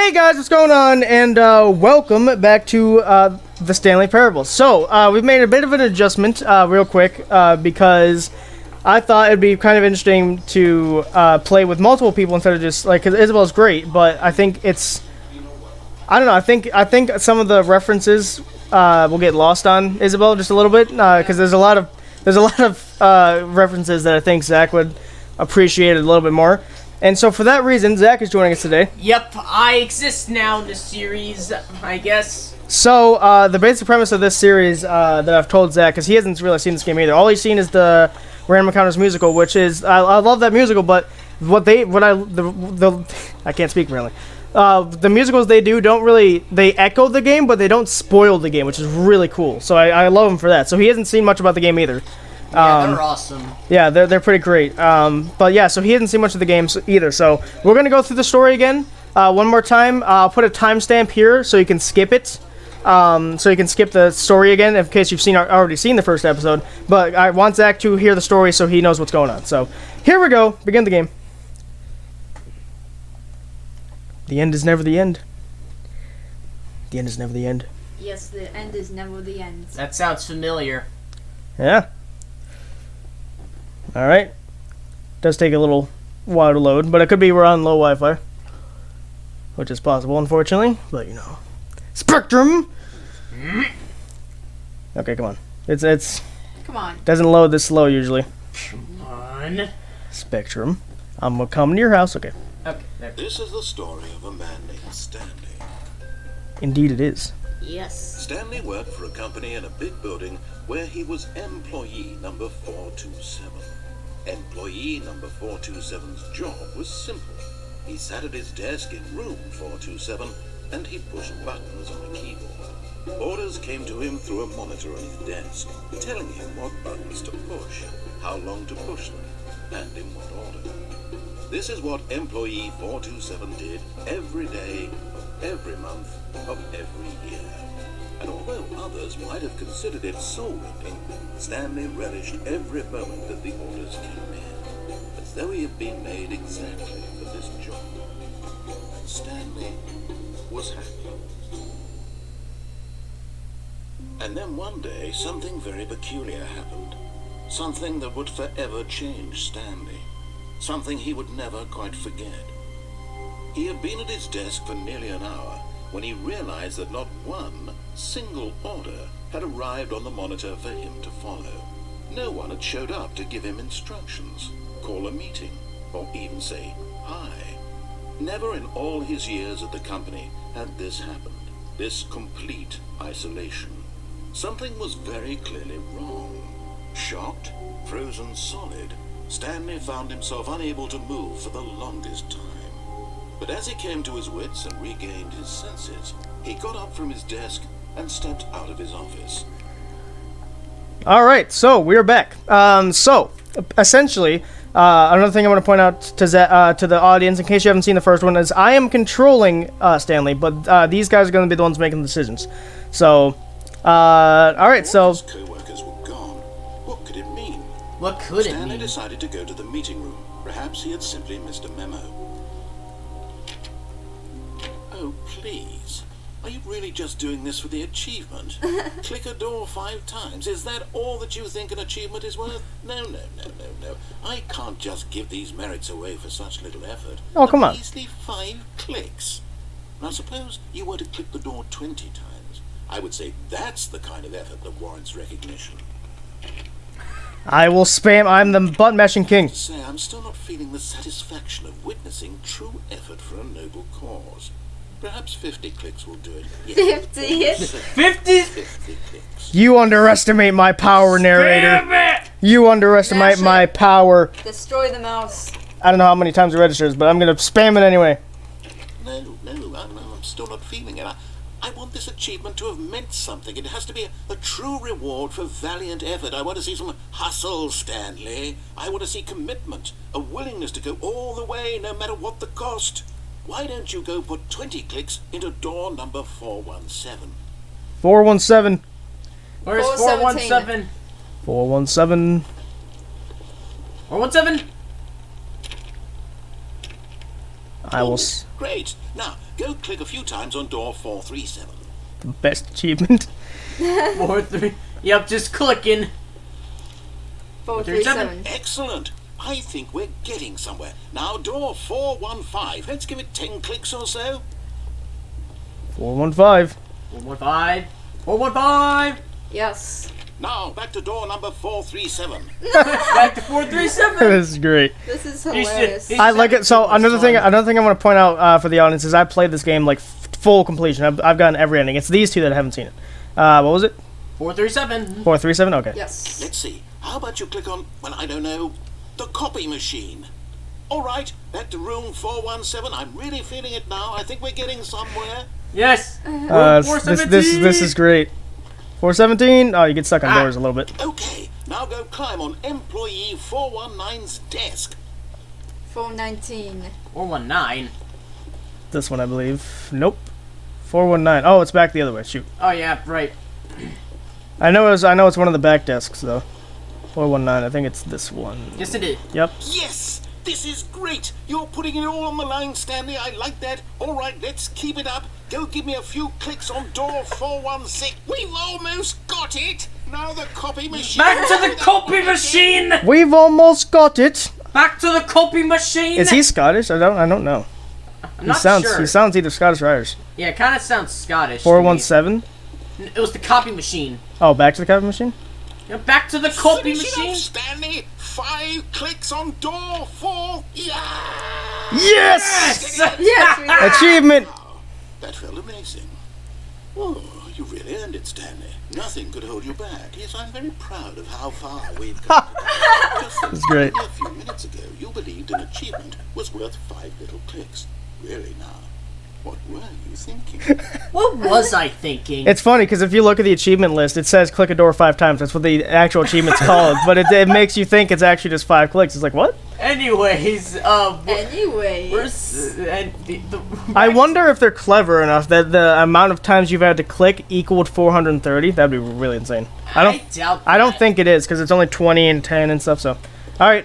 Hey guys, what's going on? And welcome back to the Stanley Parable. So, we've made a bit of an adjustment real quick because I thought it'd be kind of interesting to play with multiple people instead of just, like, because Isabel's great, but I think it's, I don't know, I think some of the references will get lost on Isabel just a little bit because there's a lot of references that I think Zach would appreciate a little bit more. And so for that reason, Zach is joining us today. Yep, I exist now in the series, I guess. So, the basic premise of this series that I've told Zach, because he hasn't really seen this game either. All he's seen is the Random Encounters musical, which is, I love that musical, but I can't speak really. The musicals they do don't really, they echo the game, but they don't spoil the game, which is really cool. So I love him for that. So he hasn't seen much about the game either. Yeah, they're awesome. Yeah, they're pretty great. But yeah, so he hasn't seen much of the games either. So we're gonna go through the story again one more time. I'll put a timestamp here so you can skip it. So you can skip the story again in case you've already seen the first episode. But I want Zach to hear the story so he knows what's going on. So here we go. Begin the game. The end is never the end. The end is never the end. Yes, the end is never the end. That sounds familiar. Yeah. Alright. Does take a little while to load, but it could be we're on low Wi-Fi. Which is possible, unfortunately. But, you know. Spectrum! Okay, come on. It's Come on. doesn't load this slow usually. Come on. Spectrum. I'm gonna come to your house. Okay. Okay, there. This is the story of a man named Stanley. Indeed it is. Yes. Stanley worked for a company in a big building where he was employee number 427. Employee number 427's job was simple. He sat at his desk in room 427 and he pushed buttons on a keyboard. Orders came to him through a monitor on his desk, telling him what buttons to push, how long to push them, and in what order. This is what employee 427 did every day, every month, of every year. And although others might have considered it soul-winning, Stanley relished every moment that the orders came in, as though he had been made exactly for this job. Stanley was happy. And then one day, something very peculiar happened. Something that would forever change Stanley. Something he would never quite forget. He had been at his desk for nearly an hour when he realized that not one single order had arrived on the monitor for him to follow. No one had showed up to give him instructions, call a meeting, or even say hi. Never in all his years at the company had this happened, this complete isolation. Something was very clearly wrong. Shocked, frozen solid, Stanley found himself unable to move for the longest time. But as he came to his wits and regained his senses, he got up from his desk and stepped out of his office. Alright, so we're back. So, essentially, another thing I want to point out to the audience, in case you haven't seen the first one, is I am controlling Stanley, but these guys are going to be the ones making the decisions. So, alright, so... His co-workers were gone. What could it mean? What could it Stanley mean? decided to go to the meeting room. Perhaps he had simply missed a memo. Oh, please. Are you really just doing this for the achievement? Click a door 5 times. Is that all that you think an achievement is worth? No. I can't just give these merits away for such little effort. Oh, come on. A measly 5 clicks. Now suppose you were to click the door 20 times. I would say that's the kind of effort that warrants recognition. I will spam. I'm the button-mashing king. Say, I'm still not feeling the satisfaction of witnessing true effort for a noble cause. Perhaps 50 clicks will do it. Yeah. 50? Clicks. You underestimate my power, narrator. Damn it! You underestimate my power. Destroy the mouse. I don't know how many times it registers, but I'm going to spam it anyway. No, I'm still not feeling it. I want this achievement to have meant something. It has to be a true reward for valiant effort. I want to see some hustle, Stanley. I want to see commitment, a willingness to go all the way, no matter what the cost. Why don't you go put 20 clicks into door number 417? 417. Where's 417? 417. 417? I will. Great. Now, go click a few times on door 437. The best achievement. 4, 3. Yep, just clicking. 437. Excellent. I think we're getting somewhere. Now, door 415. Let's give it 10 clicks or so. 415. 415. 415. Yes. Now, back to door number 437. Back to 437. This is great. This is should- hilarious. he- I like it. So another thing fun. I want to point out for the audience is I played this game like full completion. I've gotten every ending. It's these two that I haven't seen it. What was it? 437. 437. Okay. Yes. Let's see. How about you click on, well, I don't know, the copy machine. All right, back to room 417. I'm really feeling it now. I think we're getting somewhere. Yes. This is great. 417. Oh, you get stuck on doors a little bit. Okay, now go climb on employee 419's desk. 419. 419. This one, I believe. Nope. 419. Oh, it's back the other way. Shoot. Oh yeah, right. I know it's one of the back desks though. 419. I think it's this one. Yes, it is. Yep. Yes, this is great. You're putting it all on the line, Stanley. I like that. All right, let's keep it up. Go give me a few clicks on door 416. We've almost got it. Now the copy machine. Back to the copy machine. We've almost got it. Back to the copy machine. Is he Scottish? I don't know. I'm not sure. He sounds either Scottish or Irish. Yeah, it kind of sounds Scottish. to 417. me. It was the copy machine. Oh, back to the copy machine. Yeah, back to the copy Finish it up, machine. Stanley. 5 clicks on door 4. Yeah. Yes! Yes, we did. Achievement. That felt amazing. Oh, you really earned it, Stanley. Nothing could hold you back. Yes, I'm very proud of how far we've come. That's great. A few minutes ago, you believed an achievement was worth 5 little clicks. Really now, what were you thinking? What was I thinking? It's funny because if you look at the achievement list, it says click a door 5 times. That's what the actual achievement's called. But it makes you think it's actually just 5 clicks. It's like, what? Anyways, Anyway. I wonder if they're clever enough that the amount of times you've had to click equaled 430. That'd be really insane. I doubt I don't that. think it is because it's only 20 and 10 and stuff. So, all right.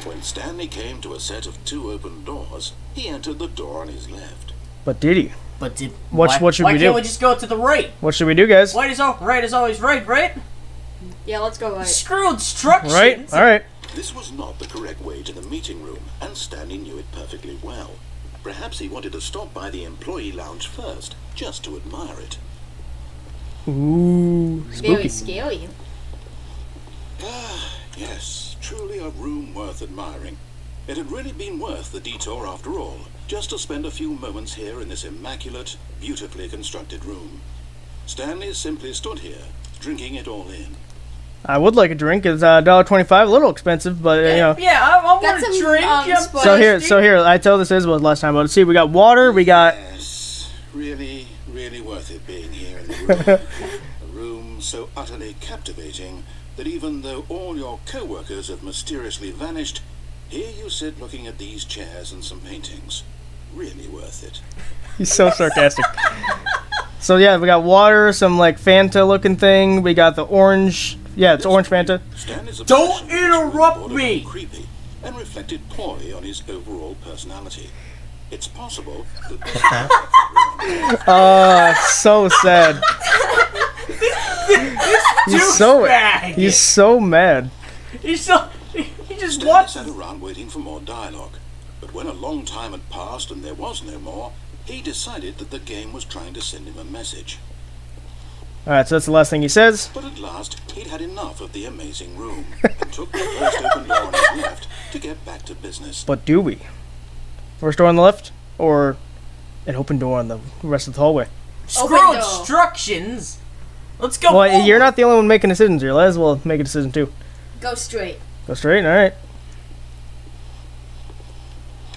When Stanley came to a set of 2 open doors, he entered the door on his left. But did he? But did What should why we can't do? we just go to the right? What should we do, guys? Right is always right, right? Yeah, let's go right. Screw instructions. Right. All right. This was not the correct way to the meeting room, and Stanley knew it perfectly well. Perhaps he wanted to stop by the employee lounge first, just to admire it. Ooh, Very spooky. scary. Ah, yes, truly a room worth admiring. It had really been worth the detour after all, just to spend a few moments here in this immaculate, beautifully constructed room. Stanley simply stood here, drinking it all in. I would like a drink. It's $1.25, a little expensive, but you know. Yeah, I Got want a some, drink. I'm Sprite. So here, I told this Isabel last time. But let's see, we got water. We got Yes, really, really worth it being here in the room. A room so utterly captivating that even though all your co-workers have mysteriously vanished, here you sit looking at these chairs and some paintings. Really worth it. He's so sarcastic. So yeah, we got water, some like Fanta looking thing. We got the orange. Yeah, it's orange Fanta. Stanley's Don't obsession was interrupt borderline me. Creepy and reflected poorly on his overall personality. It's possible that So sad. Douchebag. He's so mad. He just Stanley wants. sat around waiting for more dialogue. But when a long time had passed and there was no more, he decided that the game was trying to send him a message. All right, so that's the last thing he says. But at last, he'd had enough of the amazing room and took the first open door on his left to get back to business. But do we? First door on the left, or an open door on the rest of the hallway? Screw Open door. instructions. Let's go. Well, forward. you're not the only one making decisions here. Let as well make a decision too. Go straight. Go straight. All right.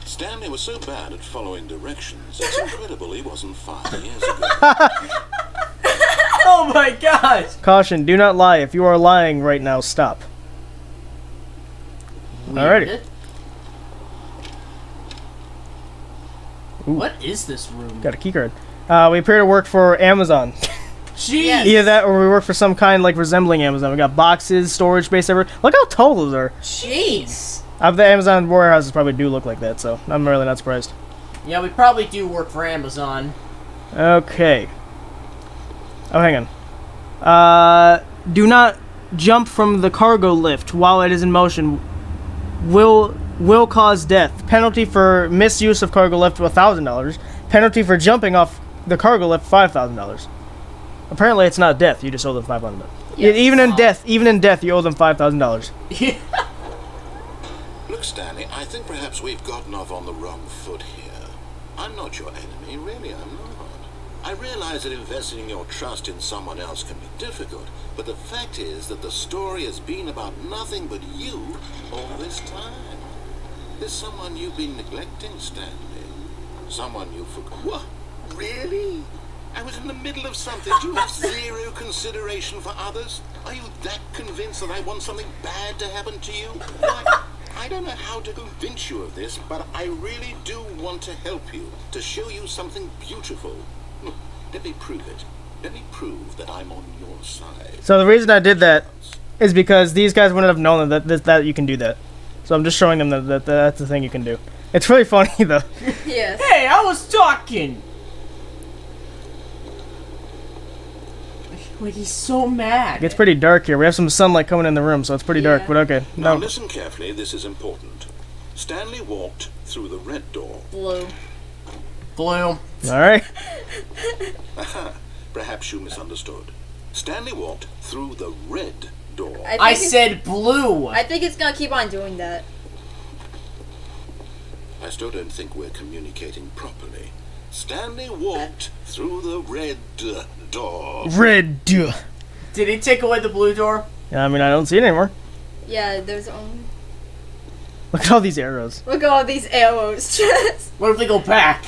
Stanley was so bad at following directions, it's incredible he wasn't 5 years ago. Oh my gosh. Caution: do not lie. If you are lying right now, stop. Alrighty. Weird. What is this room? Got a key card. We appear to work for Amazon. Jeez. Yes. Either that, or we work for some kind like resembling Amazon. We got boxes, storage space everywhere. Look how tall those are. Jeez. The Amazon warehouses probably do look like that, so I'm really not surprised. Yeah, we probably do work for Amazon. Okay. Oh, hang on. Do not jump from the cargo lift while it is in motion. Will cause death. Penalty for misuse of cargo lift, $1,000. Penalty for jumping off the cargo lift, $5,000. Apparently, it's not death. You just owe them $500. Yes. Even in death, you owe them $5,000. Look, Stanley, I think perhaps we've gotten off on the wrong foot here. I'm not your enemy, really, I'm not. I realize that investing your trust in someone else can be difficult, but the fact is that the story has been about nothing but you all this time. There's someone you've been neglecting, Stanley. Someone you forgot. What? Really? I was in the middle of something. Do you have zero consideration for others? Are you that convinced that I want something bad to happen to you? I don't know how to convince you of this, but I really do want to help you, to show you something beautiful. Let me prove it. Let me prove that I'm on your side. So the reason I did that is because these guys wouldn't have known that you can do that. So I'm just showing them that that's the thing you can do. It's really funny, though. Yes. Hey, I was talking! Like, he's so mad. It's pretty dark here. We have some sunlight coming in the room, so it's pretty dark, Yeah. but okay. Now No. listen carefully, this is important. Stanley walked through the red door. Blue. Blue. Alright. Perhaps you misunderstood. Stanley walked through the red door. I said blue. I think it's gonna keep on doing that. I still don't think we're communicating properly. Stanley walked through the red door. Red. Did he take away the blue door? I mean, I don't see it anymore. Yeah, there's only. Look at all these arrows. Look at all these arrows. What if we go back?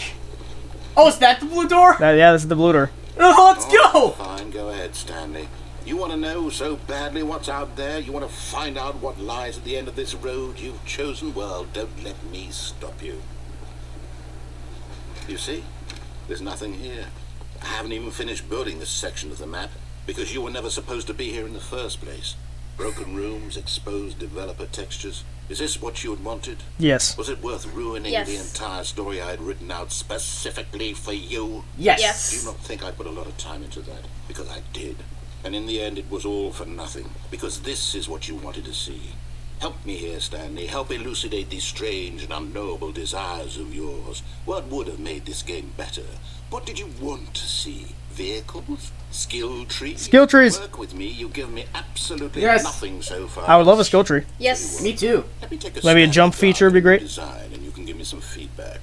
Oh, is that the blue door? Yeah, this is the blue door. Oh, let's go! Fine, go ahead, Stanley. You want to know so badly what's out there? You want to find out what lies at the end of this road you've chosen? Well, don't let me stop you. You see? There's nothing here. I haven't even finished building this section of the map because you were never supposed to be here in the first place. Broken rooms, exposed developer textures. Is this what you had wanted? Yes. Was it worth ruining Yes. the entire story I had written out specifically for you? Yes. Yes. Do you not think I put a lot of time into that? Because I did. And in the end, it was all for nothing. Because this is what you wanted to see. Help me here, Stanley. Help elucidate these strange and unknowable desires of yours. What would have made this game better? What did you want to see? Vehicles? Skill trees? Skill trees. Work with me. You've given me absolutely Yes. nothing so far. I would love a skill tree. Yes. Me too. Let me take Maybe a stab jump at feature would be great. Design, and you can give me some feedback.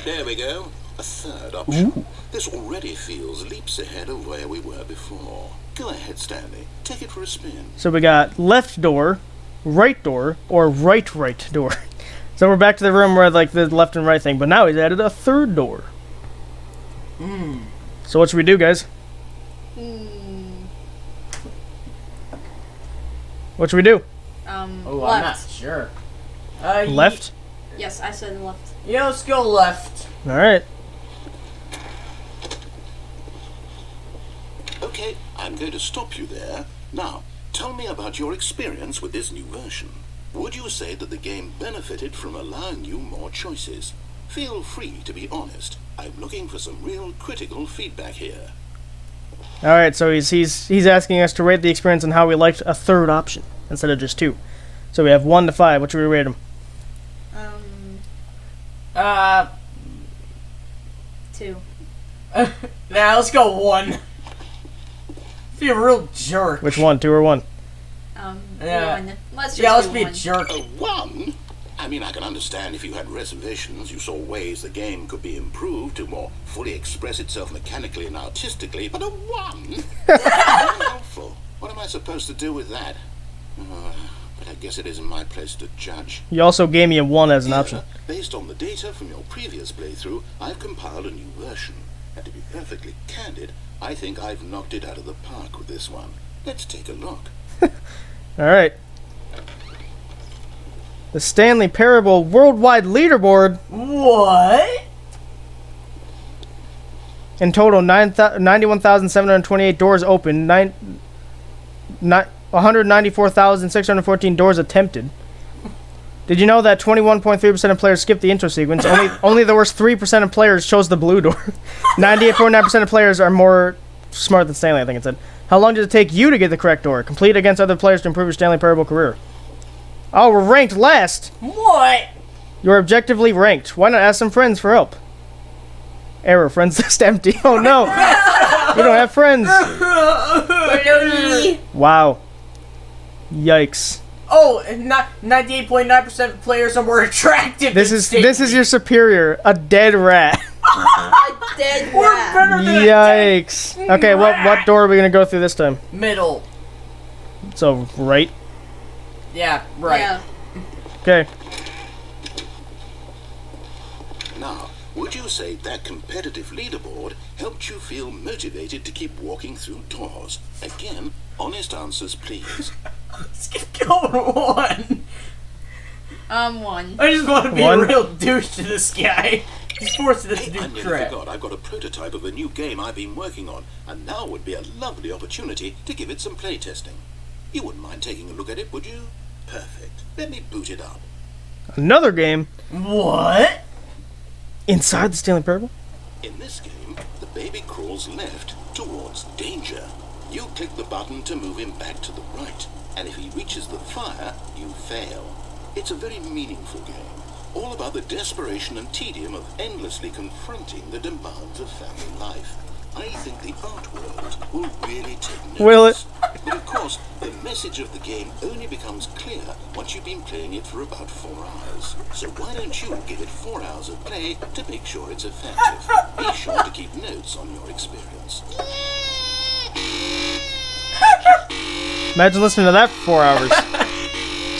There we go. A third option. This already feels leaps ahead of where we were before. Go ahead, Stanley. Take it for a spin. So we got left door, or right door. So we're back to the room where like the left and right thing, but now he's added a third door. So what should we do, guys? What should we do? Oh, left. I'm not sure. Left? Yes, I said left. Yeah, let's go left. All right. Okay, I'm going to stop you there. Now, tell me about your experience with this new version. Would you say that the game benefited from allowing you more choices? Feel free to be honest. I'm looking for some real critical feedback here. All right. So he's asking us to rate the experience and how we liked a third option instead of just two. So we have 1 to 5. What should we rate him? 2. Nah, let's go 1. Be a real jerk. Which one? 2 or 1? Yeah. 1. Let's just Let's do be a 1. jerk. 1? I mean, I can understand if you had reservations, you saw ways the game could be improved to more fully express itself mechanically and artistically, but a 1? Unhelpful. What am I supposed to do with that? But I guess it isn't my place to judge. You also gave me a 1 as an Here, option. based on the data from your previous playthrough, I've compiled a new version. And to be perfectly candid, I think I've knocked it out of the park with this one. Let's take a look. All right. The Stanley Parable Worldwide Leaderboard. What? In total, 91,728 doors open. 194,614 doors attempted. Did you know that 21.3% of players skipped the intro sequence? Only the worst 3% of players chose the blue door. 98.9% of players are more smart than Stanley, I think it said. How long did it take you to get the correct door? Complete against other players to improve your Stanley Parable career. Oh, we're ranked last! What? You're objectively ranked. Why not ask some friends for help? Error, friends list empty. Oh no! We don't have friends! Wow. Yikes. Oh, and 98.9% of players are more attractive. This is your superior, a dead rat. Dead We're rat. better than Yikes. Okay, what door are we gonna go through this time? middle. So, right? Yeah, right. Yeah. Okay. Now, would you say that competitive leaderboard helped you feel motivated to keep walking through doors? Again, honest answers, please. Let's get going. 1. 1. I just want to be One. a real douche to this guy. He's forcing us to Hey, I do nearly crap. forgot I've got a prototype of a new game I've been working on, and now would be a lovely opportunity to give it some playtesting. You wouldn't mind taking a look at it, would you? Perfect. Let me boot it up. Another game What? inside the Stanley Parable? In this game, the baby crawls left towards danger. You click the button to move him back to the right, and if he reaches the fire, you fail. It's a very meaningful game, all about the desperation and tedium of endlessly confronting the demands of family life. I think the art world will really take notice. Will it? But of course, the message of the game only becomes clear once you've been playing it for about 4 hours. So why don't you give it 4 hours of play to make sure it's effective? Be sure to keep notes on your experience. Imagine listening to that for 4 hours.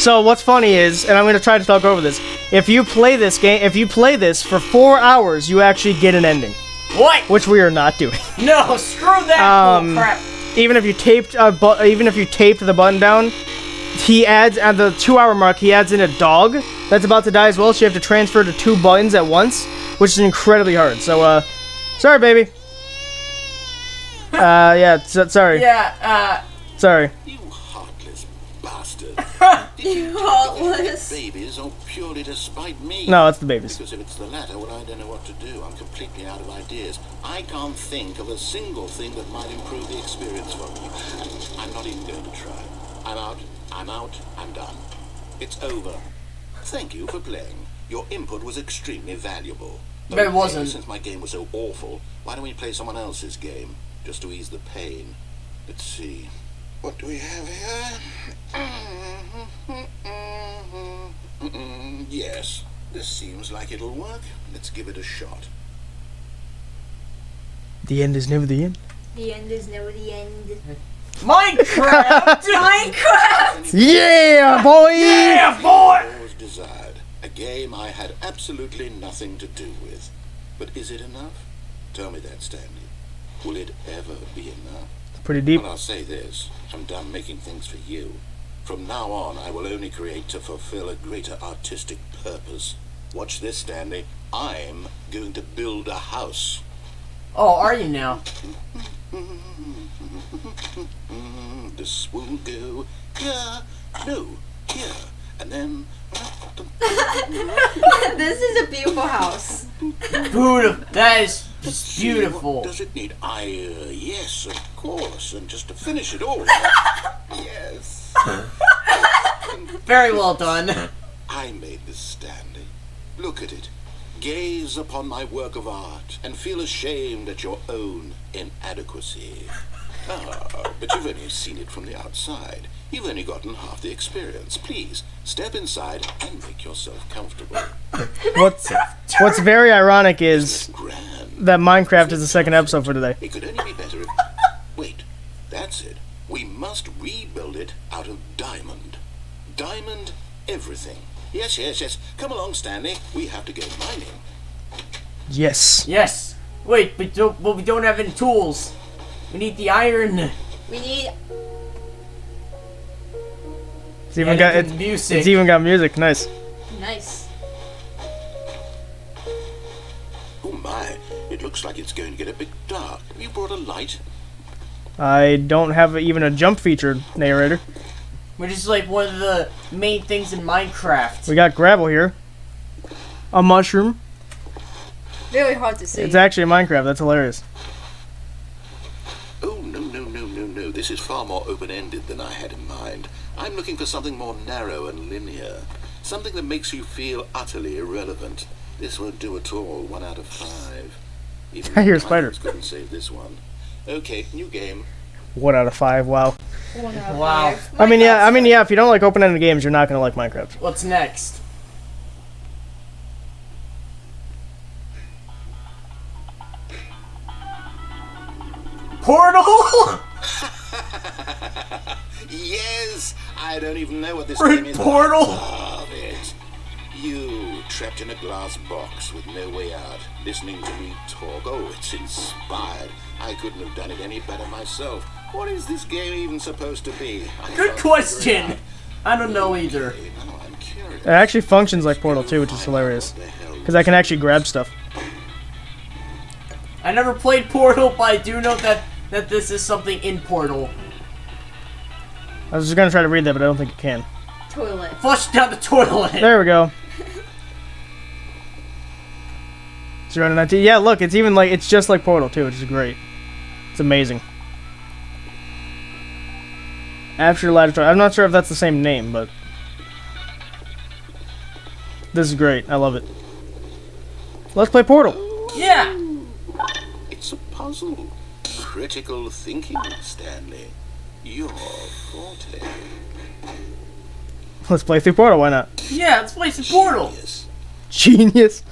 So what's funny is, and I'm gonna try to talk over this, if you play this for 4 hours, you actually get an ending. What? Which we are not doing. No, screw that bull crap. Even if you taped the button down, he adds at the 2-hour mark. He adds in a dog that's about to die as well. So you have to transfer to 2 buttons at once, which is incredibly hard. So sorry, baby. Yeah, sorry. Yeah, Sorry. You heartless bastard. You heartless. Babies or purely to spite me? No, it's the babies. Because if it's the latter, well, I don't know what to do. I'm completely out of ideas. I can't think of a single thing that might improve the experience for me. I'm not even going to try. I'm out, I'm done. It's over. Thank you for playing. Your input was extremely valuable. But it wasn't. Since my game was so awful, why don't we play someone else's game? Just to ease the pain. Let's see. What do we have here? Yes, this seems like it'll work. Let's give it a shot. The end is never the end. The end is never the end. Minecraft! Minecraft! Yeah, boy. Yeah, boy! Was desired. A game I had absolutely nothing to do with. But is it enough? Tell me that, Stanley. Will it ever be enough? Pretty deep. Well, I'll say this. I'm done making things for you. From now on, I will only create to fulfill a greater artistic purpose. Watch this, Stanley. I'm going to build a house. Oh, are you now? This will go here, no, here, and then... This is a beautiful house. Beautiful. That is just beautiful. Does it need yes, of course. And just to finish it all, yes. Very well done. I made this, Stanley. Look at it. Gaze upon my work of art and feel ashamed at your own inadequacy. Ah, but you've only seen it from the outside. You've only gotten half the experience. Please, step inside and make yourself comfortable. What's very ironic is Grand. that Minecraft is the second episode for today. It could only be better if... Wait, that's it. We must rebuild it out of diamond. Diamond everything. Yes. Come along, Stanley. We have to go mining. Yes. Yes. Wait, but we don't have any tools. We need the iron. We need. It's even got music. It's even got music. Nice. Nice. Oh my, it looks like it's going to get a bit dark. Have you brought a light? I don't have even a jump feature, narrator. which is like one of the main things in Minecraft. We got gravel here. A mushroom. Very hard to see. It's actually Minecraft. That's hilarious. Oh, no. This is far more open-ended than I had in mind. I'm looking for something more narrow and linear. Something that makes you feel utterly irrelevant. This won't do at all. 1 out of 5. Even I hear a the spider. Titans couldn't save this one. Okay, new game. 1 out of 5. Wow. 1 out of Wow. 5. I mean, yeah. If you don't like open-ended games, you're not gonna like Minecraft. What's next? Portal? Yes! I don't even know what this We're game in is. Portal. Love it. You, trapped in a glass box with no way out, listening to me talk. Oh, it's inspired. I couldn't have done it any better myself. What is this game even supposed to be? I Good can't question. figure it I don't know either. out. Oh, I'm curious. It actually functions like Portal 2, which is hilarious. What the hell Because I can actually grab stuff. I never played Portal, but I do know that this is something in Portal. I was just gonna try to read that, but I don't think it can. Toilet. Flush down the toilet. There we go. 0 to 19. Yeah, look, it's even like it's just like Portal 2, which is great. It's amazing. After Laboratory. I'm not sure if that's the same name, but this is great. I love it. Let's play Portal. Yeah. It's a puzzle. Critical thinking, Stanley. Your forte. Let's play through Portal. Why not? Yeah, let's play some Portal. Yes. Genius.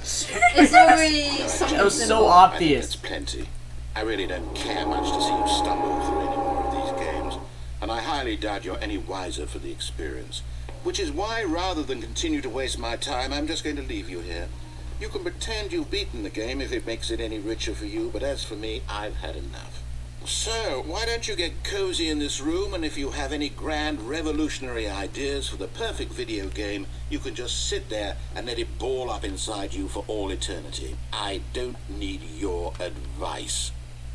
It's already something That was so simple. I think obvious. that's plenty. I really don't care much to see you stumble through any more of these games, and I highly doubt you're any wiser for the experience. Which is why, rather than continue to waste my time, I'm just going to leave you here. You can pretend you've beaten the game if it makes it any richer for you, but as for me, I've had enough. So, why don't you get cozy in this room, and if you have any grand revolutionary ideas for the perfect video game, you can just sit there and let it ball up inside you for all eternity. I don't need your advice.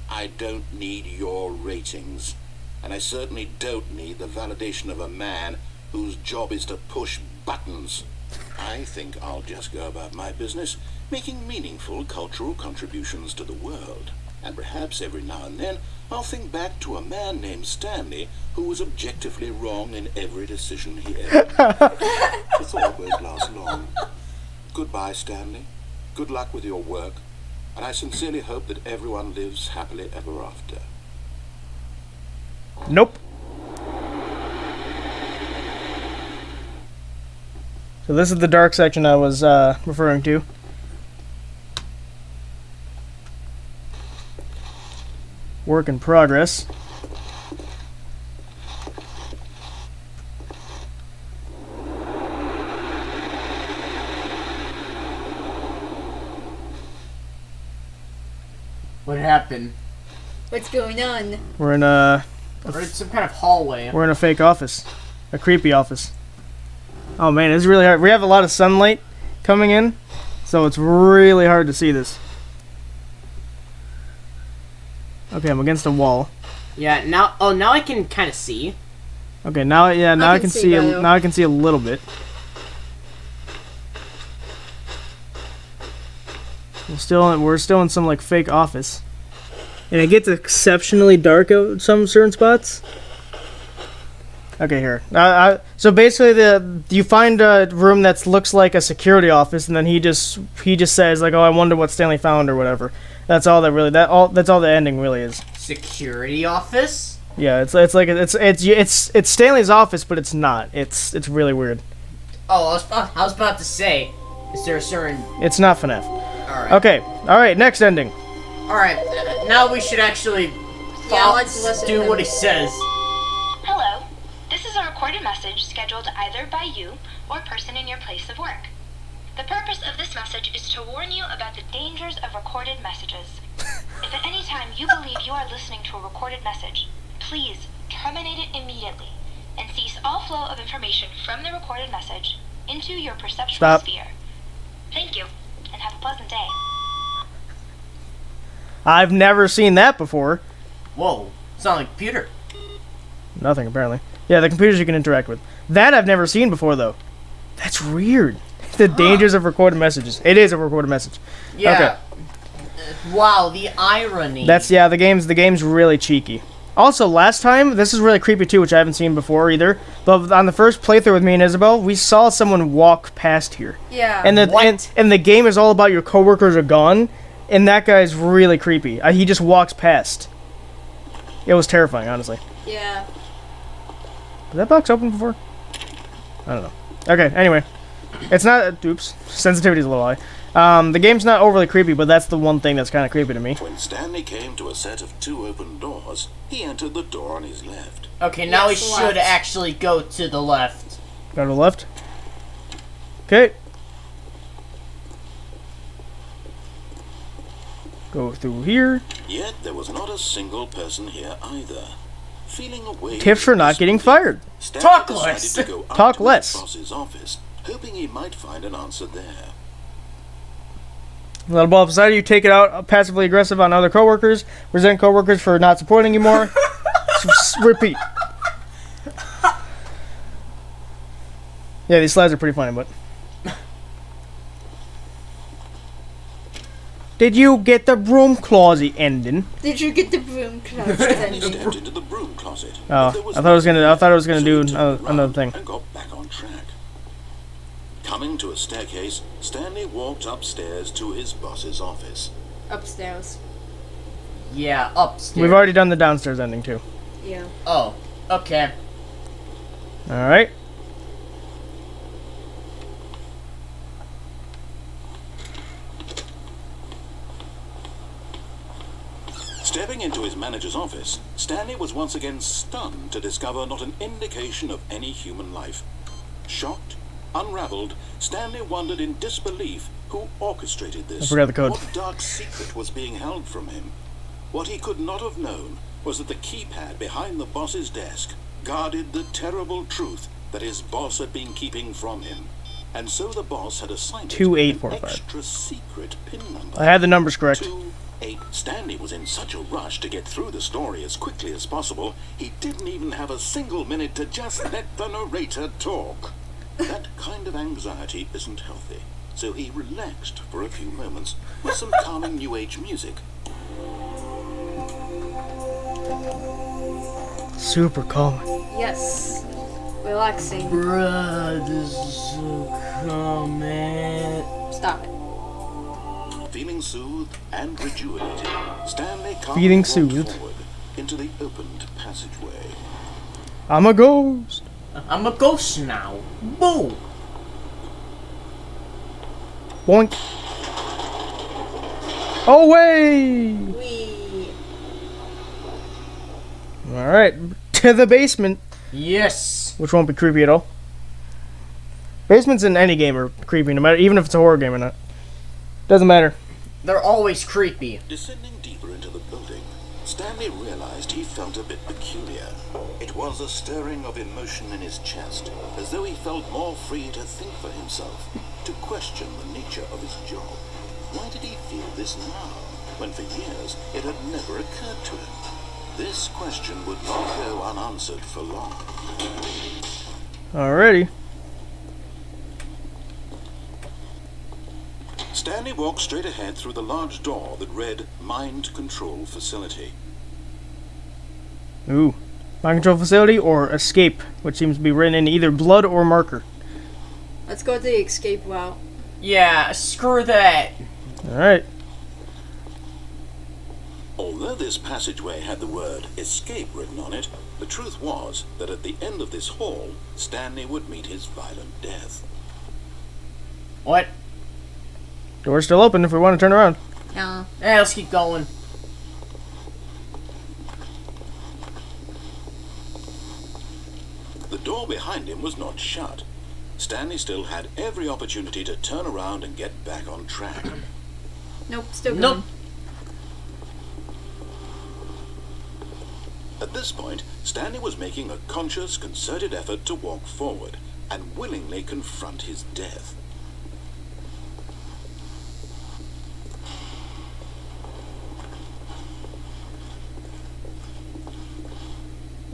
I don't need your ratings. And I certainly don't need the validation of a man whose job is to push buttons. I think I'll just go about my business, making meaningful cultural contributions to the world. And perhaps every now and then, I'll think back to a man named Stanley who was objectively wrong in every decision he ever made. The thought won't last long. Goodbye, Stanley. Good luck with your work. And I sincerely hope that everyone lives happily ever after. Nope. So this is the dark section I was referring to. Work in progress. What happened? What's going on? We're in a Or it's some kind of hallway. we're in a fake office, a creepy office. Oh man, it's really hard. We have a lot of sunlight coming in, so it's really hard to see this. Okay, I'm against a wall. Yeah, now I can kind of see. Okay, now I can see better. now I can see a little bit. We're still in some like fake office, and it gets exceptionally dark at some certain spots. Okay, here. So basically, you find a room that looks like a security office, and then he just says like, "Oh, I wonder what Stanley found" or whatever. That's all the ending really is. Security office? Yeah, it's Stanley's office, but it's not. It's really weird. Oh, I was about to say, is there a certain... It's not FNAF. Alright. Okay, all right. Next ending. Alright, now we should actually let's listen do to what him. he says. Hello. This is a recorded message scheduled either by you or a person in your place of work. The purpose of this message is to warn you about the dangers of recorded messages. If at any time you believe you are listening to a recorded message, please terminate it immediately and cease all flow of information from the recorded message into your perceptual Stop. sphere. Thank you, and have a pleasant day. I've never seen that before. Whoa, it's not like a computer. Nothing apparently. Yeah, the computers you can interact with. That I've never seen before, though. That's weird. The dangers of recorded messages. It is a recorded message. Yeah. Okay. Wow, the irony. The game's really cheeky. Also, last time, this is really creepy too, which I haven't seen before either. But on the first playthrough with me and Isabel, we saw someone walk past here. Yeah. And What? and the game is all about your coworkers are gone, and that guy's really creepy. He just walks past. It was terrifying, honestly. Yeah. Was that box open before? I don't know. Okay, anyway. It's not... Oops. Sensitivity's a little high. The game's not overly creepy, but that's the one thing that's kind of creepy to me. When Stanley came to a set of 2 open doors, he entered the door on his left. Okay, now we Yes, should left. actually go to the left. Go to the left. Okay. Go through here. Yet there was not a single person here either. Feeling away Tips for not getting fired. Stanley Talk decided less. to go up Talk to less. his boss's office, hoping he might find an answer there. Little ball beside you, take it out passively aggressive on other coworkers. Resent coworkers for not supporting you more. Repeat. Yeah, these slides are pretty funny, but... Did you get the broom closet ending? Did you get the broom closet He ending? stepped into the broom closet. Oh, but there was I thought it was gonna. I thought it was nothing, gonna so do he turned another around thing. and got back on track. Coming to a staircase, Stanley walked upstairs to his boss's office. Upstairs. Yeah, upstairs. We've already done the downstairs ending too. Yeah. Oh, okay. All right. Stepping into his manager's office, Stanley was once again stunned to discover not an indication of any human life. Shocked, unraveled, Stanley wondered in disbelief who orchestrated this. I forgot the code. What dark secret was being held from him? What he could not have known was that the keypad behind the boss's desk guarded the terrible truth that his boss had been keeping from him. And so the boss had assigned it an 2845. extra secret pin number. I had the numbers correct. 2-8. Stanley was in such a rush to get through the story as quickly as possible, he didn't even have a single minute to just let the narrator talk. That kind of anxiety isn't healthy, so he relaxed for a few moments with some calming New Age music. Super calming. Yes. Relaxing. Bruh, this is so common. Stop it. Feeling soothed and rejuvenated, Stanley Feeling walked soothed. forward into the opened passageway. I'm a ghost. I'm a ghost now. Boo! Boink. Away. We. All right, to the basement, Yes. which won't be creepy at all. Basements in any game are creepy, no matter, even if it's a horror game or not. Doesn't matter. They're always creepy. Descending deeper into the building, Stanley realized he felt a bit peculiar. It was a stirring of emotion in his chest, as though he felt more free to think for himself, to question the nature of his job. Why did he feel this now, when for years it had never occurred to him? This question would not go unanswered for long. Alrighty. Stanley walked straight ahead through the large door that read Mind Control Facility. Ooh. Mind control facility or escape, which seems to be written in either blood or marker. Let's go the escape route. Yeah, screw that. Alright. Although this passageway had the word escape written on it, the truth was that at the end of this hall, Stanley would meet his violent death. What? Door's still open if we want to turn around. Yeah. Yeah, let's keep going. The door behind him was not shut. Stanley still had every opportunity to turn around and get back on track. Nope. Still Nope. going. At this point, Stanley was making a conscious, concerted effort to walk forward and willingly confront his death.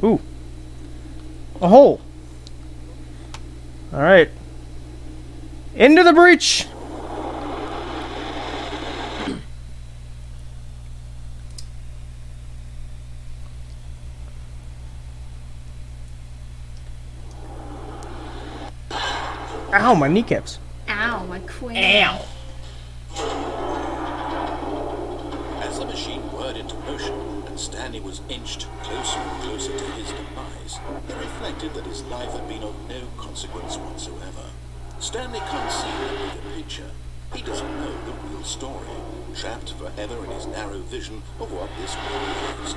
Ooh. A hole. Alright. Into the breach! Ow, my kneecaps. Ow, my queen. Ow. As the machine whirred into motion and Stanley was inched closer and closer to his demise, he reflected that his life had been of no consequence whatsoever. Stanley can't see the bigger picture. He doesn't know the real story, trapped forever in his narrow vision of what this world is.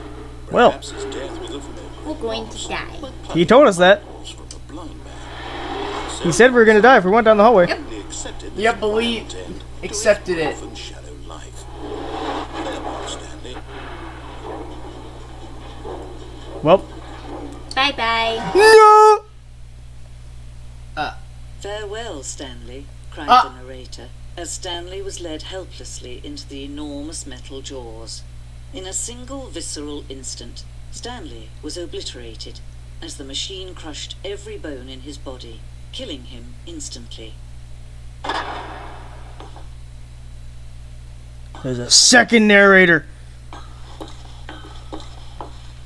Well. Perhaps his death was of no We're going to loss, die. but He told us that. from a blind man. So He said we were gonna die if we went down the hallway. he accepted this Yep, believe- final end to accepted his it. often shallow life. Farewell, Stanley. Well. Bye bye. No! Farewell, Stanley, cried Ah. the narrator, as Stanley was led helplessly into the enormous metal jaws. In a single visceral instant, Stanley was obliterated, as the machine crushed every bone in his body, killing him instantly. There's a second narrator.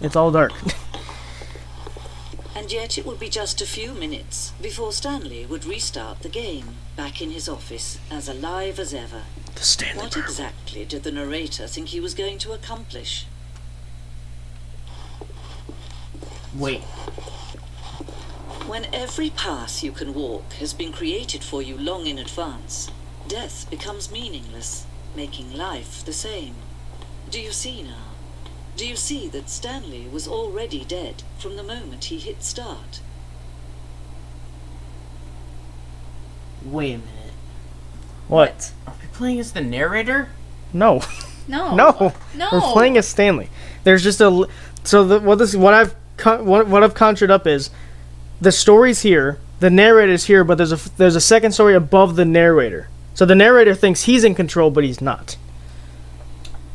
It's all dark. And yet it would be just a few minutes before Stanley would restart the game, back in his office, as alive as ever. The Stanley What Parable. exactly did the narrator think he was going to accomplish? Wait. When every path you can walk has been created for you long in advance, death becomes meaningless, making life the same. Do you see now? Do you see that Stanley was already dead from the moment he hit start? Wait a minute. What? Are we playing as the narrator? No. No. No. No. We're playing as Stanley. There's just a. What I've conjured up is the story's here, the narrator's here, but there's a second story above the narrator. So the narrator thinks he's in control, but he's not.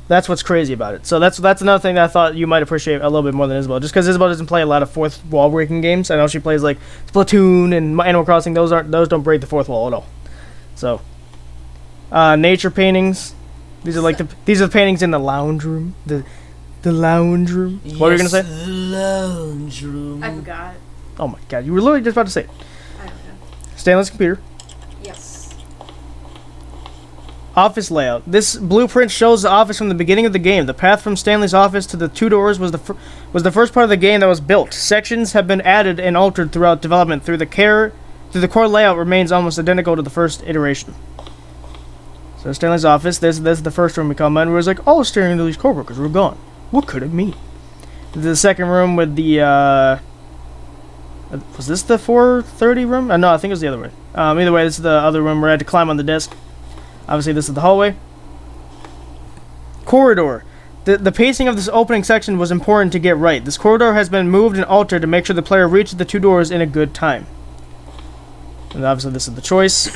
That's what's crazy about it. So that's another thing that I thought you might appreciate a little bit more than Isabel. Just because Isabel doesn't play a lot of fourth wall breaking games. I know she plays like Splatoon and Animal Crossing. Those don't break the fourth wall at all. So, nature paintings. These are the paintings in the lounge room. The lounge room. What were you gonna say? The lounge room. I forgot. Oh my god, you were literally just about to say it. I don't know. Stanley's computer. Yes. Office layout. This blueprint shows the office from the beginning of the game. The path from Stanley's office to the two doors was the first part of the game that was built. Sections have been added and altered throughout development. The core layout remains almost identical to the first iteration. So Stanley's office. This is the first room we come in. Where it's like, all staring into these coworkers were gone. What could it mean? The second room with the was this the 430 room? No, I think it was the other way. Either way, this is the other room where I had to climb on the desk. Obviously, this is the hallway. Corridor. The pacing of this opening section was important to get right. This corridor has been moved and altered to make sure the player reaches the two doors in a good time. And obviously, this is the choice.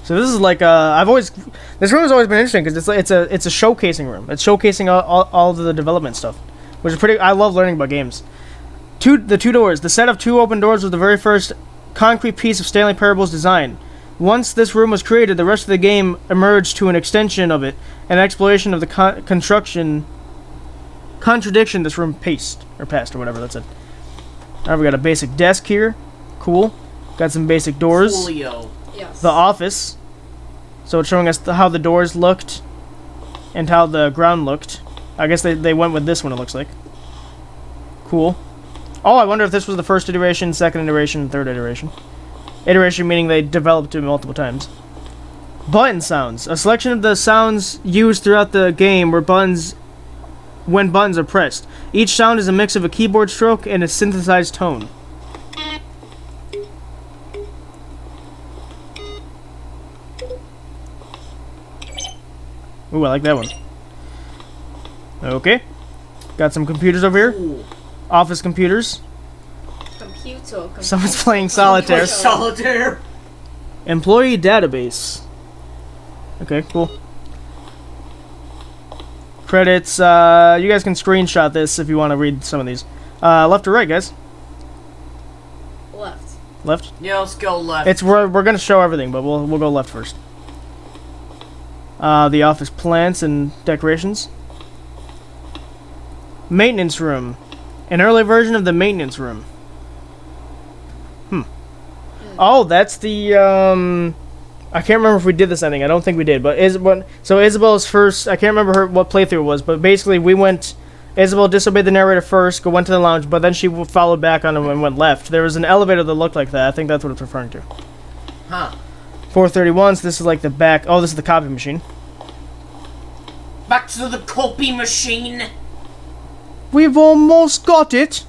So this is like this room has always been interesting because it's a showcasing room. It's showcasing all of the development stuff, which is pretty. I love learning about games. The two doors. The set of two open doors was the very first concrete piece of Stanley Parable's design. Once this room was created, the rest of the game emerged to an extension of it, an exploration of the contradiction this room passed, or whatever that's it. Alright, we got a basic desk here. Cool. Got some basic doors. Folio. Yes. The office. So it's showing us how the doors looked and how the ground looked. I guess they went with this one, it looks like. Cool. Oh, I wonder if this was the first iteration, second iteration, and third iteration. Iteration meaning they developed it multiple times. Button sounds. A selection of the sounds used throughout the game when buttons are pressed. Each sound is a mix of a keyboard stroke and a synthesized tone. Ooh, I like that one. Okay. Got some computers over here. Ooh. Office computers. Computer. Someone's playing solitaire. Solitaire. Employee database. Okay, cool. Credits. You guys can screenshot this if you want to read some of these. Left or right, guys? Left? Yeah, let's go left. It's we're gonna show everything, but we'll go left first. The office plants and decorations. Maintenance room. An early version of the maintenance room. Oh, that's the I can't remember if we did this ending. I don't think we did, but so Isabel's first. I can't remember what playthrough it was, but basically we went. Isabel disobeyed the narrator first, went to the lounge, but then she followed back on him and went left. There was an elevator that looked like that. I think that's what it's referring to. Huh. 431. So this is like the back. Oh, this is the copy machine. Back to the copy machine. We've almost got it.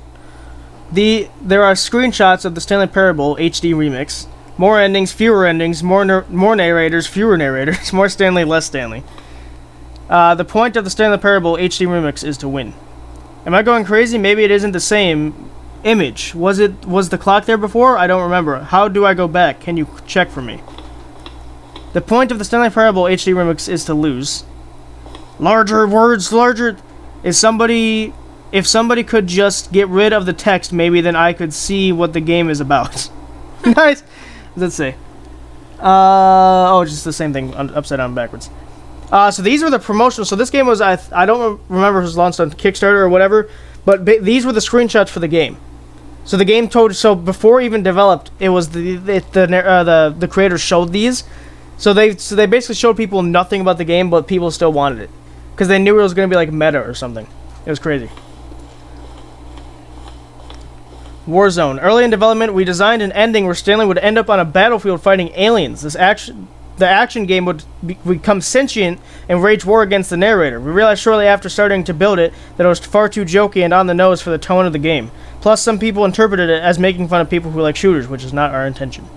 There are screenshots of the Stanley Parable HD remix. More endings, fewer endings, more narrators, fewer narrators, more Stanley, less Stanley. The point of the Stanley Parable HD remix is to win. Am I going crazy? Maybe it isn't the same image. Was the clock there before? I don't remember. How do I go back? Can you check for me? The point of the Stanley Parable HD remix is to lose. Larger words, larger. If somebody could just get rid of the text, maybe then I could see what the game is about. Nice. Let's see. Just the same thing, upside down and backwards. So these were the promotional. So this game was, I don't remember if it was launched on Kickstarter or whatever, but these were the screenshots for the game. So the game so before it even developed, it was the creators showed these. So they basically showed people nothing about the game, but people still wanted it because they knew it was going to be like meta or something. It was crazy. Warzone. Early in development, we designed an ending where Stanley would end up on a battlefield fighting aliens. The action game would become sentient and wage war against the narrator. We realized shortly after starting to build it that it was far too jokey and on the nose for the tone of the game. Plus, some people interpreted it as making fun of people who like shooters, which is not our intention.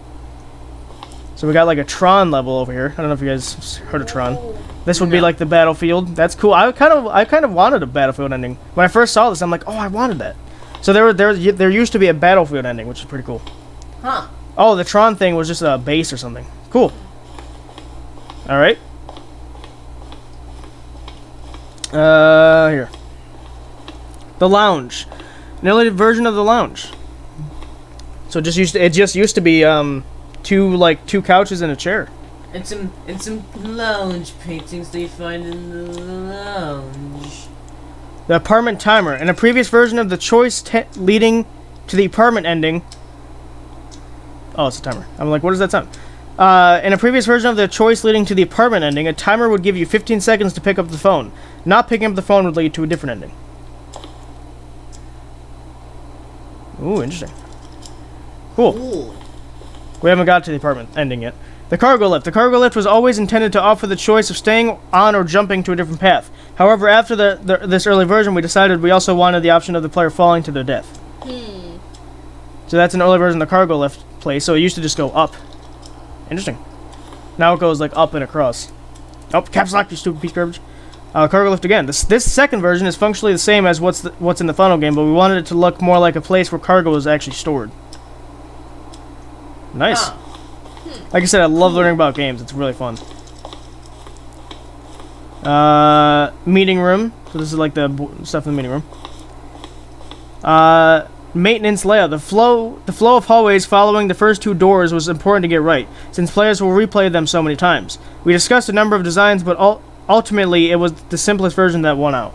So we got like a Tron level over here. I don't know if you guys heard of Tron. This would be like the battlefield. That's cool. I kind of wanted a battlefield ending. When I first saw this, I'm like, oh, I wanted that. So there used to be a battlefield ending, which is pretty cool. Huh. Oh, the Tron thing was just a base or something. Cool. Alright. Here. The lounge. An early version of the lounge. So it just used to be two couches and a chair. And some lounge paintings they find in the lounge. The apartment timer. In a previous version of the choice leading to the apartment ending. Oh, it's a timer. I'm like, what does that sound? In a previous version of the choice leading to the apartment ending, a timer would give you 15 seconds to pick up the phone. Not picking up the phone would lead to a different ending. Ooh, interesting. Cool. Ooh. We haven't got to the apartment ending yet. The cargo lift. The cargo lift was always intended to offer the choice of staying on or jumping to a different path. However, after this early version, we decided we also wanted the option of the player falling to their death. So that's an early version of the cargo lift place, so it used to just go up. Interesting. Now it goes like up and across. Oh, caps lock, you stupid piece of garbage. Cargo lift again. This second version is functionally the same as what's in the final game, but we wanted it to look more like a place where cargo is actually stored. Nice. Like I said, I love learning about games. It's really fun. Meeting room. So this is like the stuff in the meeting room. Maintenance layout. The flow of hallways following the first two doors was important to get right, since players will replay them so many times. We discussed a number of designs, but ultimately it was the simplest version that won out.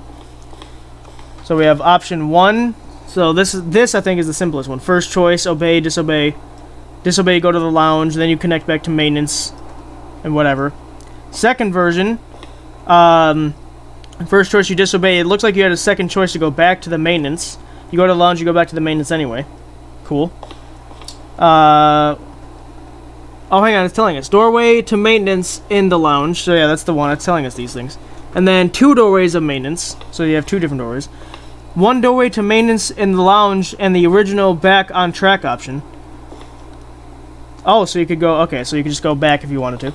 So we have option 1. So this I think is the simplest one. First choice, obey, disobey. Disobey, go to the lounge, then you connect back to maintenance and whatever. Second version, first choice you disobey. It looks like you had a second choice to go back to the maintenance. You go to the lounge, you go back to the maintenance anyway. Cool. Oh, hang on, it's telling us. Doorway to maintenance in the lounge. So yeah, that's the one. It's telling us these things. And then 2 doorways of maintenance. So you have 2 different doorways. 1 doorway to maintenance in the lounge and the original back on track option. Oh, so you could go... Okay, so you could just go back if you wanted to.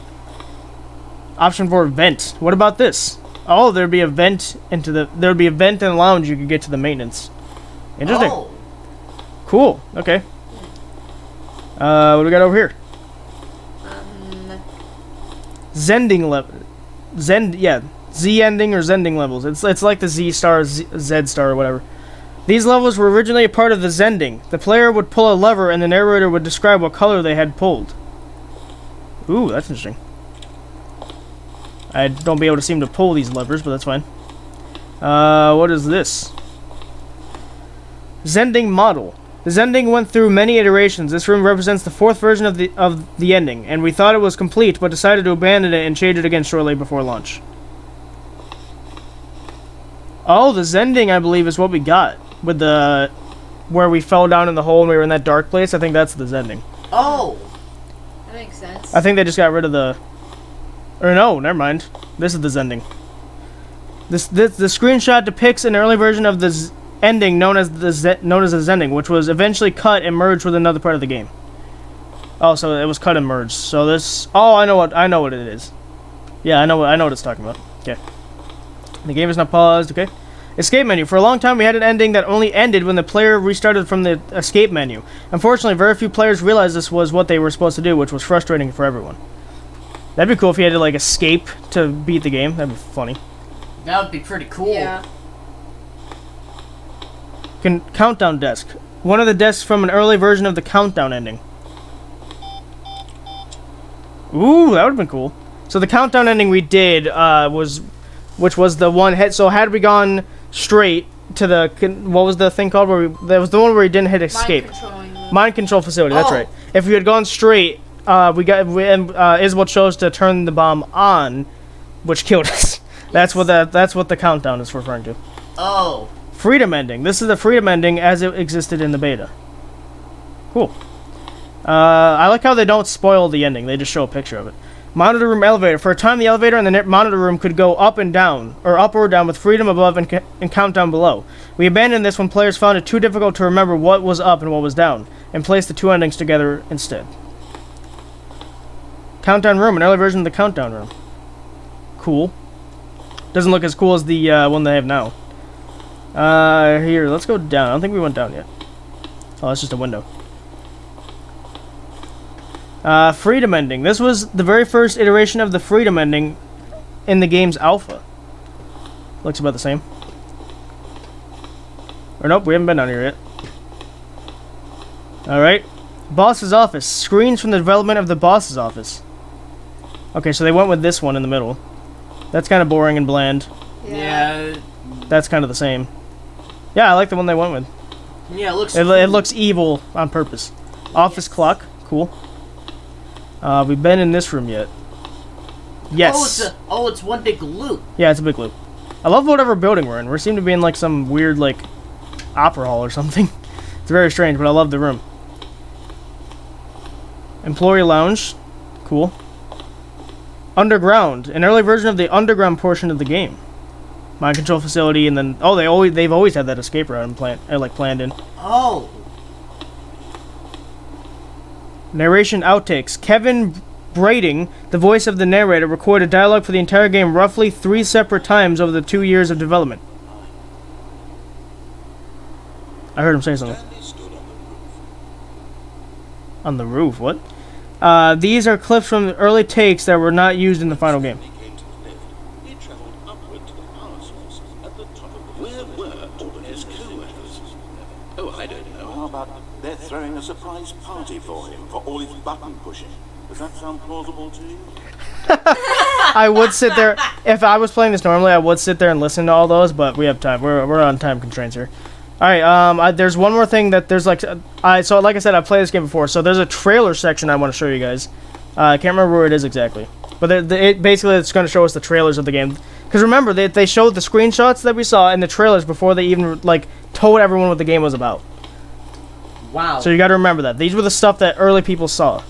Option 4, vent. What about this? Oh, there'd be a vent into the... There'd be a vent in the lounge you could get to the maintenance. Interesting. Oh. Cool. Okay. What do we got over here? Zending level. Yeah. Z ending or Zending levels. It's like the Z star, Z star, or whatever. These levels were originally a part of the Zending. The player would pull a lever and the narrator would describe what color they had pulled. Ooh, that's interesting. I don't be able to seem to pull these levers, but that's fine. What is this? Zending model. The Zending went through many iterations. This room represents the 4th version of the ending, and we thought it was complete, but decided to abandon it and change it again shortly before launch. Oh, the Zending, I believe, is what we got with the where we fell down in the hole and we were in that dark place. I think that's the Zending. Oh. That makes sense. I think they just got rid of the. Or no, never mind. This is the Zending. The screenshot depicts an early version of the ending known as the Zending, which was eventually cut and merged with another part of the game. Oh, so it was cut and merged. So this. Oh, I know what it is. Yeah, I know what it's talking about. Okay. The game is not paused. Okay. Escape menu. For a long time, we had an ending that only ended when the player restarted from the escape menu. Unfortunately, very few players realized this was what they were supposed to do, which was frustrating for everyone. That'd be cool if you had to like escape to beat the game. That'd be funny. That would be pretty cool. Yeah. Countdown desk. One of the desks from an early version of the countdown ending. Ooh, that would have been cool. So the countdown ending we did which was the one hit. So had we gone straight to the what was the thing called that was the one where we didn't hit escape. Mind control facility. That's right. If we had gone straight, Isabel chose to turn the bomb on, which killed us. That's what the countdown is referring to. Oh. Freedom ending. This is the freedom ending as it existed in the beta. Cool. I like how they don't spoil the ending. They just show a picture of it. Monitor room elevator. For a time, the elevator and the monitor room could go up and down, or up or down, with freedom above and countdown below. We abandoned this when players found it too difficult to remember what was up and what was down, and placed the two endings together instead. Countdown room. An early version of the countdown room. Cool. Doesn't look as cool as the one they have now. Here, let's go down. I don't think we went down yet. Oh, that's just a window. Freedom ending. This was the very first iteration of the freedom ending in the game's alpha. Looks about the same. Or nope, we haven't been down here yet. Alright. Boss's office. Screens from the development of the boss's office. Okay, so they went with this one in the middle. That's kind of boring and bland. Yeah. That's kind of the same. Yeah, I like the one they went with. Yeah, it looks evil on purpose. Office clock. Cool. We've been in this room yet. Yes. It's one big loop. Yeah, it's a big loop. I love whatever building we're in. We seem to be in like some weird like opera hall or something. It's very strange, but I love the room. Employee lounge. Cool. Underground. An early version of the underground portion of the game. Mind control facility, and then they've always had that escape route planned in. Oh. Narration outtakes. Kevin Brading, the voice of the narrator, recorded dialogue for the entire game roughly 3 separate times over the 2 years of development. I heard him say something. Stanley stood On the roof? What? These are clips from the early takes that were not used in the final game. He came to the lift. He traveled upward to the power source at the top of the Where were his co-workers? Oh, I don't know. How about they're throwing a surprise party for him for all his button pushing? Does that sound plausible to you? I would sit there if I was playing this normally. I would sit there and listen to all those, but we have time. We're on time constraints here. All right. There's one more thing that there's like so like I said, I've played this game before. So there's a trailer section I want to show you guys. I can't remember where it is exactly, but basically it's going to show us the trailers of the game. Because remember, they showed the screenshots that we saw in the trailers before they even like told everyone what the game was about. Wow. So you got to remember that these were the stuff that early people saw.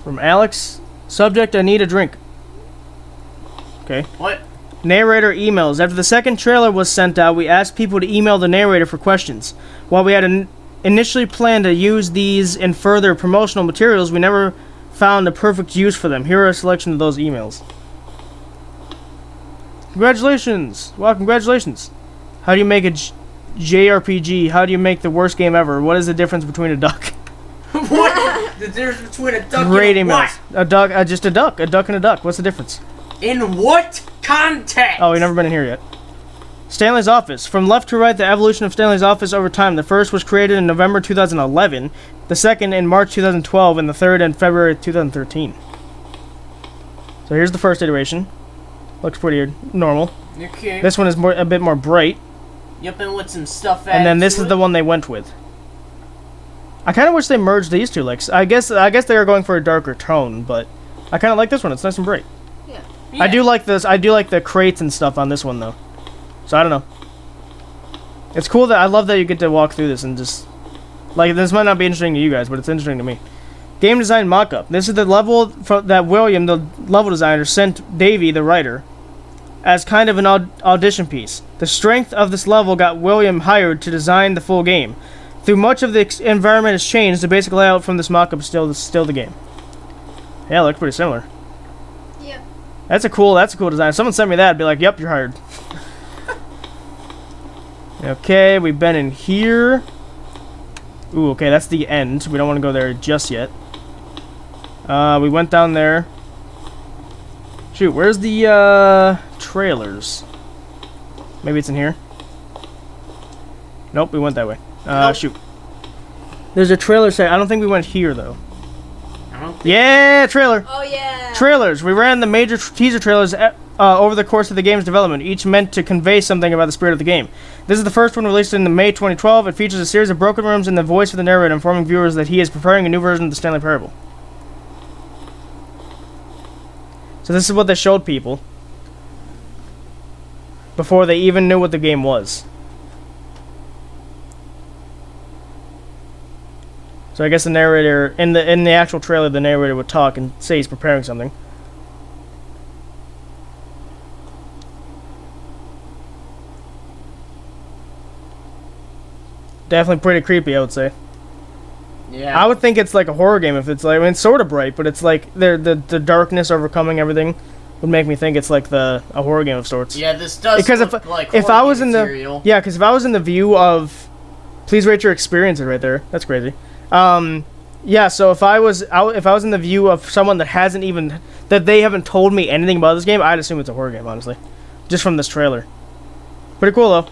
From Alex, subject: I need a drink. Okay. What? Narrator emails. After the second trailer was sent out, we asked people to email the narrator for questions. While we had initially planned to use these in further promotional materials, we never found a perfect use for them. Here are a selection of those emails. Congratulations! Wow, congratulations! How do you make a JRPG? How do you make the worst game ever? What is the difference between a duck? What? The difference between a duck Great and emails. what? A duck, just a duck. A duck and a duck. What's the difference? In what context? Oh, you've never been in here yet. Stanley's office. From left to right, the evolution of Stanley's office over time. The first was created in November 2011, the second in March 2012, and the third in February 2013. So here's the first iteration. Looks pretty normal. Okay. This one is a bit more bright. Yep, and with some stuff added And then this to is it. the one they went with. I kind of wish they merged these two. Like, I guess they are going for a darker tone, but I kind of like this one. It's nice and bright. Yeah. Yeah. I do like this. I do like the crates and stuff on this one, though. So I don't know. It's cool that I love that you get to walk through this and just like this might not be interesting to you guys, but it's interesting to me. Game design mock-up. This is the level that William, the level designer, sent Davey, the writer, as kind of an audition piece. The strength of this level got William hired to design the full game. Through much of the environment has changed, the basic layout from this mock-up is still the game. Yeah, it looks pretty similar. Yeah. That's a cool design. If someone sent me that, I'd be like, yep, you're hired. Okay, we've been in here. Ooh, okay, that's the end. We don't want to go there just yet. We went down there. Shoot, where's the trailers? Maybe it's in here. Nope, we went that way. Nope. Shoot. There's a trailer set. I don't think we went here though. I don't think Yeah, trailer. Oh yeah. Trailers. We ran the major teaser trailers over the course of the game's development, each meant to convey something about the spirit of the game. This is the first one released in May 2012. It features a series of broken rooms and the voice of the narrator informing viewers that he is preparing a new version of the Stanley Parable. So this is what they showed people before they even knew what the game was. So I guess the narrator in the actual trailer, the narrator would talk and say he's preparing something. Definitely pretty creepy, I would say. Yeah. I would think it's like a horror game if it's like, I mean, it's sort of bright, but it's like the darkness overcoming everything would make me think it's like a horror game of sorts. Yeah, this does Because look like if horror I was in material. the because if I was in the view of, please rate your experiences right there. That's crazy. Yeah. So if I was in the view of someone that they haven't told me anything about this game, I'd assume it's a horror game, honestly, just from this trailer. Pretty cool though.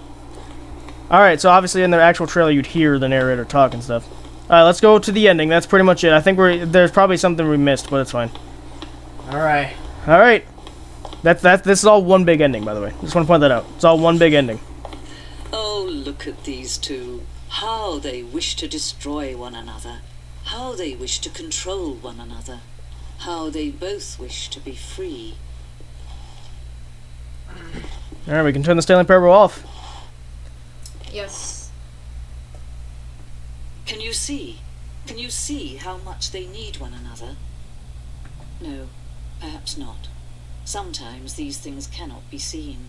All right. So obviously in the actual trailer you'd hear the narrator talk and stuff. All right. Let's go to the ending. That's pretty much it. I think there's probably something we missed, but it's fine. All right. All right. This is all one big ending, by the way. Just want to point that out. It's all one big ending. Oh, look at these two. How they wish to destroy one another. How they wish to control one another. How they both wish to be free. All right, we can turn the Stanley Parable off. Yes. Can you see? Can you see how much they need one another? No, perhaps not. Sometimes these things cannot be seen.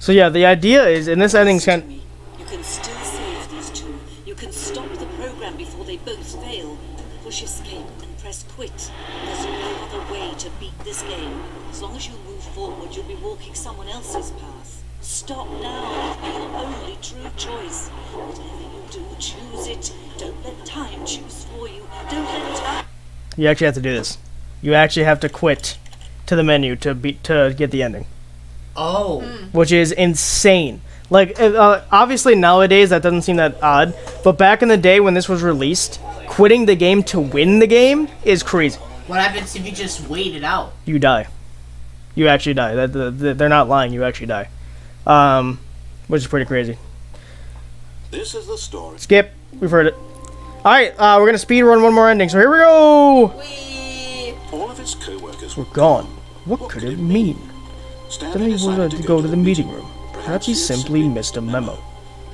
So yeah, the idea is in this ending, Listen to me. You can still save these two. You can stop the program before they both fail. Push escape and press quit. There's no other way to beat this game. As long as you move forward, you'll be walking someone else's path. Stop now. It'll be your only true choice. Whatever you do, choose it. Don't let time choose for you. Don't let time... you actually have to do this. You actually have to quit to the menu to get the ending, Oh. which is insane. Like obviously nowadays that doesn't seem that odd, but back in the day when this was released, quitting the game to win the game is crazy. What happens if you just wait it out? You die. You actually die. They're not lying. You actually die. Which is pretty crazy. This is the story. Skip. We've heard it. All right, we're gonna speed run one more ending. So here we go. All of his co-workers We're gone. What could it mean? Stanley wanted to go to the meeting room. Perhaps he simply missed a memo.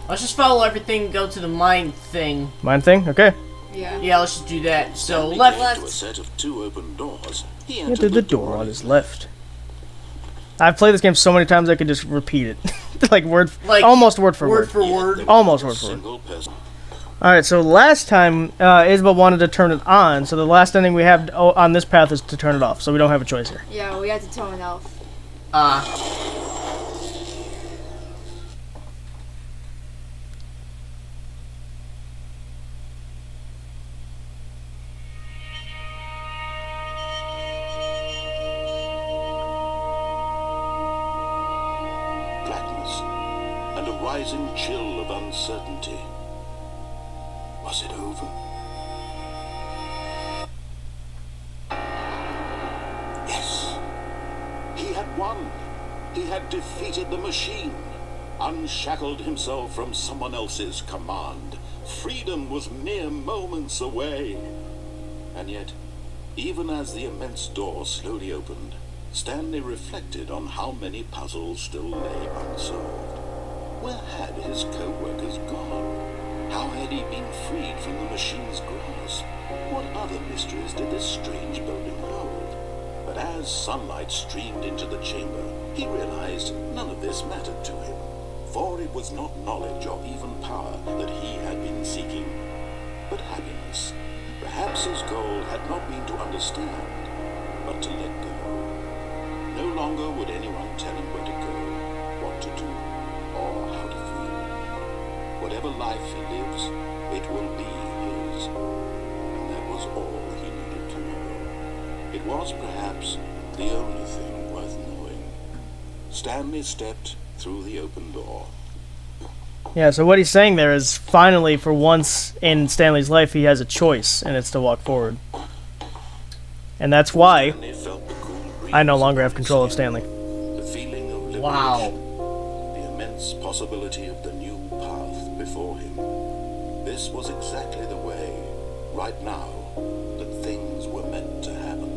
Let's just follow everything and go to the mine thing. Mine thing? Okay. Yeah. Yeah, let's just do that. So Stanley left. came to a set of two open doors. He Entered the door on his left. I've played this game so many times I could just repeat it. Almost word for word. word. Almost word for word. Alright, so last time Isabel wanted to turn it on, so the last ending we have on this path is to turn it off, so we don't have a choice here. Yeah, we had to turn it off. rising chill of uncertainty. Was it over? Yes. He had won. He had defeated the machine, unshackled himself from someone else's command. Freedom was mere moments away. And yet, even as the immense door slowly opened, Stanley reflected on how many puzzles still lay unsolved. Where had his co-workers gone? How had he been freed from the machine's grasp? What other mysteries did this strange building hold? But as sunlight streamed into the chamber, he realized none of this mattered to him, for it was not knowledge or even power that he had been seeking, but happiness. Perhaps his goal had not been to understand, but to let go. No longer would anyone tell him where to go, what to do, or how to feel. Whatever life he lives, it will be his. And that was all he needed to know. It was perhaps the only thing worth knowing. Stanley stepped through the open door. Yeah, so what he's saying there is finally, for once in Stanley's life, he has a choice, and it's to walk forward. And that's why Stanley felt the cool breeze I no longer have control of Stanley. The feeling of liberation. Wow. The immense possibility of the new path before him. This was exactly the way, right now, that things were meant to happen.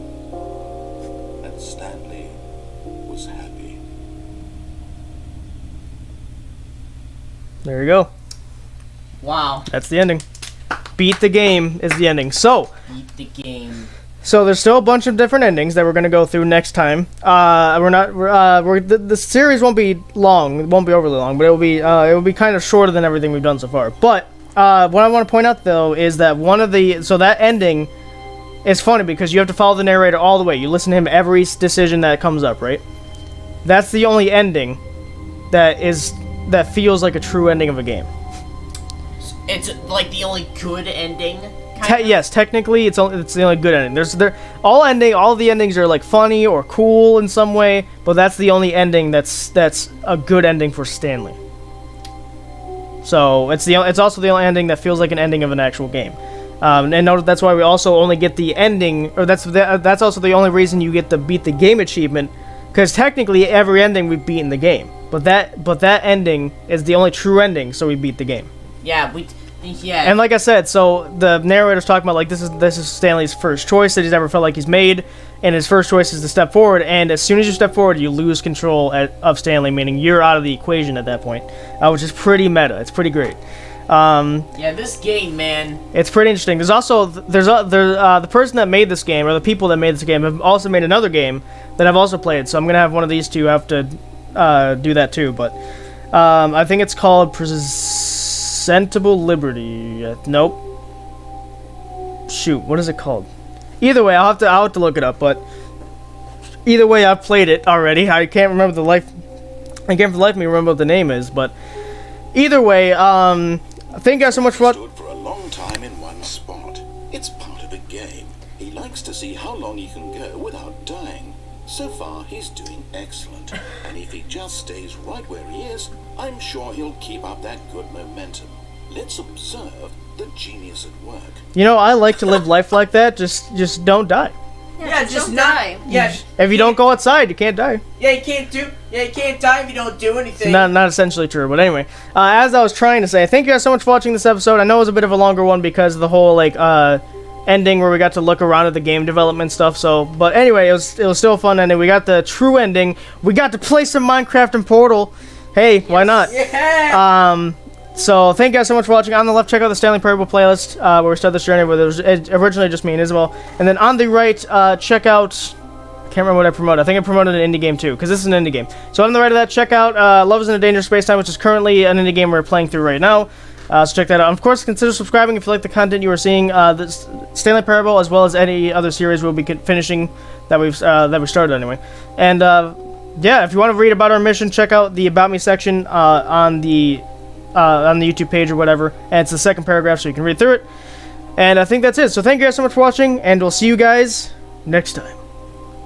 And Stanley was happy. There you go. Wow. That's the ending. Beat the game is the ending. So Beat the game. there's still a bunch of different endings that we're gonna go through next time. The series won't be long. It won't be overly long, but it will be kind of shorter than everything we've done so far. But what I want to point out though is that that ending is funny because you have to follow the narrator all the way. You listen to him every decision that comes up, right? That's the only ending that feels like a true ending of a game. It's like the only good ending. Kind of? Yes, technically, it's the only good ending. All the endings are like funny or cool in some way, but that's the only ending that's a good ending for Stanley. So it's also the only ending that feels like an ending of an actual game. And note that's why we also only get the ending, or that's also the only reason you get the beat the game achievement, because technically every ending we've beaten the game, but that ending is the only true ending, so we beat the game. Yeah, yeah. And like I said, so the narrator's talking about like this is Stanley's first choice that he's ever felt like he's made, and his first choice is to step forward. And as soon as you step forward, you lose control of Stanley, meaning you're out of the equation at that point, which is pretty meta. It's pretty great. Yeah, this game, man. It's pretty interesting. There's also the person that made this game, or the people that made this game, have also made another game that I've also played. So I'm gonna have one of these two have to do that too. But I think it's called Presentable Liberty. Nope. Shoot, what is it called? Either way, I'll have to look it up. But either way, I've played it already. I can't for the life of me remember what the name is. But either way, thank you guys so much for Stood for a long time in one spot. It's part of the game. He likes to see how long he can go without dying. So far, he's doing excellent. And if he just stays right where he is, I'm sure he'll keep up that good momentum. Let's observe the genius at work. You know, I like to live life like that. Just don't die. Yeah, just don't not. die. Yeah, If you don't go outside, you can't die. you can't die if you don't do anything. Not essentially true, but anyway. As I was trying to say, thank you guys so much for watching this episode. I know it was a bit of a longer one because of the whole ending where we got to look around at the game development stuff. So, but anyway, it was still a fun ending. We got the true ending. We got to play some Minecraft and Portal. Hey, why not? Yeah. So thank you guys so much for watching. On the left, check out the Stanley Parable playlist where we started this journey where it was originally just me and Isabel. And then on the right, check out... I can't remember what I promoted. I think I promoted an indie game too, because this is an indie game. So on the right of that, check out Love is in a Dangerous Space-Time, which is currently an indie game we're playing through right now. So check that out. And of course, consider subscribing if you like the content you are seeing. The Stanley Parable, as well as any other series we'll be finishing that we started anyway. And yeah, if you want to read about our mission, check out the About Me section on the YouTube page or whatever. And it's the second paragraph, so you can read through it. And I think that's it. So thank you guys so much for watching, and we'll see you guys next time.